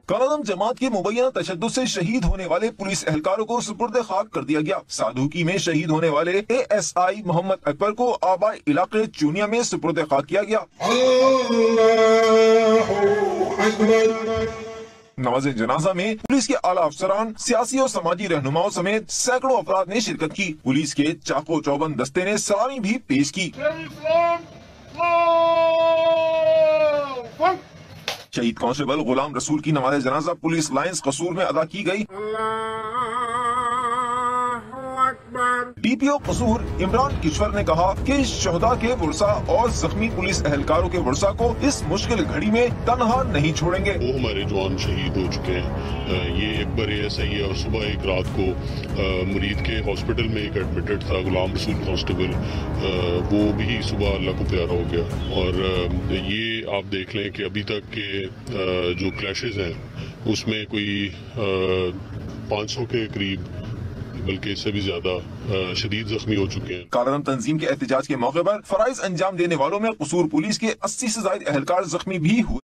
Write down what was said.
कालादम जमात के मुबैना तशद्दुद से शहीद होने वाले पुलिस एहलकारों को सुपुर्द खाक कर दिया गया। सादुकी में शहीद होने वाले ASI मोहम्मद अकबर को आबाई इलाके चूनिया में सुपुर्द खाक किया गया। नमाज जनाजा में पुलिस के आला अफसरान, सियासी और समाजी रहनुमाओं समेत सैकड़ों अफराद ने शिरकत की। पुलिस के चाको चौबंद दस्ते ने सलामी भी पेश की। शहीद कांस्टेबल गुलाम रसूल की नमाज जनाजा पुलिस लाइंस कसूर में अदा की गई। DPO कसूर इमरान किश्वर ने कहा कि शहदा के वर्सा और जख्मी पुलिस एहलकारों के वर्सा को इस मुश्किल घड़ी में तनहा नहीं छोड़ेंगे। वो हमारे जवान शहीद हो चुके हैं। ये अकबर ASI है और सुबह एक रात को मुरीद के हॉस्पिटल में एक एडमिटेड था गुलाम रसूल कांस्टेबल, वो भी सुबह अल्लाह को प्यारा हो गया। और ये आप देख लें कि अभी तक के जो क्लैशेस हैं उसमें कोई 500 के करीब बल्कि इससे भी ज्यादा शदीद जख्मी हो चुके हैं। कालादम तंजीम के एहतजाज के मौके पर फराइज अंजाम देने वालों में कसूर पुलिस के 80 से ज्यादा एहलकार जख्मी भी हुए।